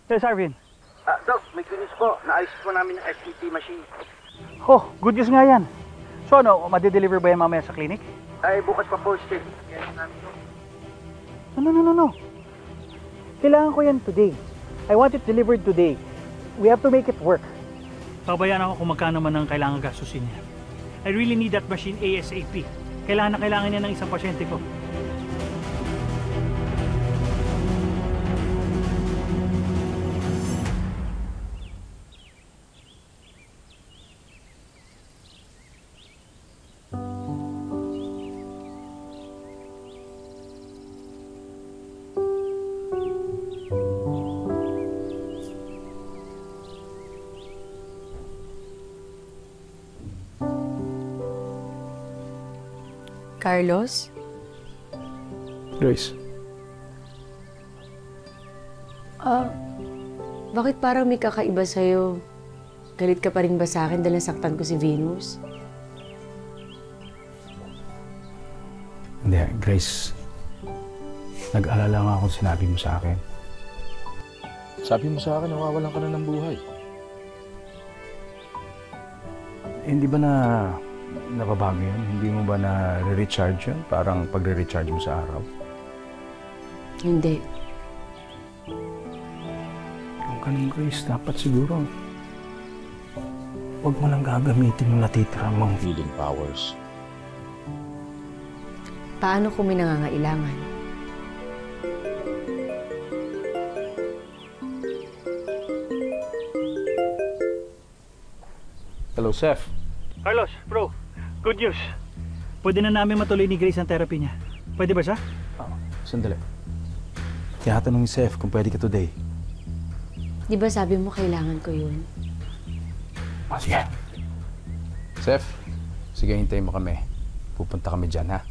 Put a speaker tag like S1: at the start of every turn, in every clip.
S1: Yes, Arvin.
S2: Doc, may good news po. Naayos po namin yung FPT machine.
S1: Oh, good news nga yan. So ano, madi-deliver ba yan mamaya sa clinic?
S2: Ay, bukas pa po, Steve.
S1: No. Kailangan ko yan today. I want it delivered today. We have to make it work. Pabayaan ako kung magkano man ang kailangan gastusin niya. I really need that machine ASAP. Kailangan niya ng isang pasyente ko.
S3: Carlos?
S4: Grace.
S3: Bakit parang may kakaiba sa'yo? Galit ka pa rin ba sa akin dahil nasaktan ko si Venus?
S4: Hindi, Grace. Nag-alala nga kung sinabi mo sa akin. Sabi mo sa akin, nawawalan ka na ng buhay. Hindi ba nababago yun? Hindi mo ba na-recharge yun? Parang pagre-recharge mo sa araw?
S3: Hindi.
S4: Kung ganun, Grace, dapat siguro huwag mo lang gagamitin yung natitira mong healing powers.
S3: Paano kung may nangangailangan?
S4: Hello, Seth.
S1: Carlos, bro, good news. Pwede na namin matuloy ni Grace ang therapy niya. Pwede ba siya?
S4: Sandali. Tinatanong ni Seth kung pwede ka today.
S3: Di ba sabi mo kailangan ko yun?
S4: Sige. Seth, sige, hintayin mo kami. Pupunta kami dyan, ha?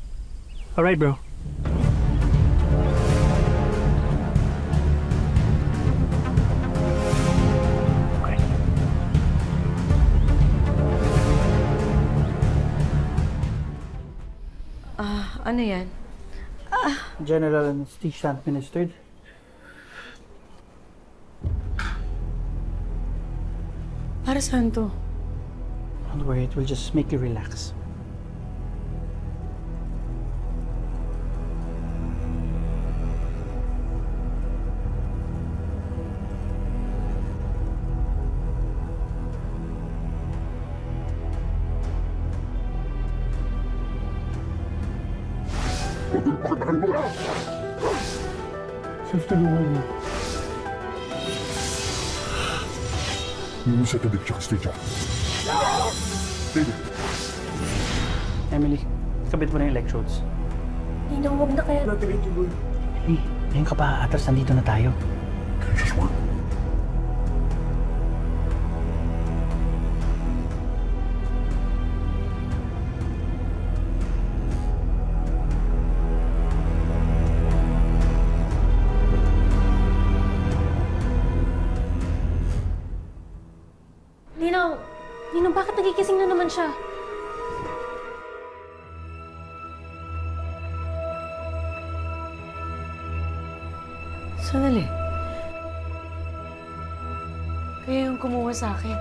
S1: Alright, bro.
S3: Ano yan?
S1: General anesthesia administered.
S3: Para saan to?
S1: Don't worry, it will just make you relax. Emily, kabit mo na yung electrodes.
S5: Ninong, huwag na kaya.
S1: Hey, ngayon ka pa, atras, nandito na tayo.
S5: Ninong, bakit nagigising na naman siya?
S3: Sandali. Kaya yung kumuha sa akin.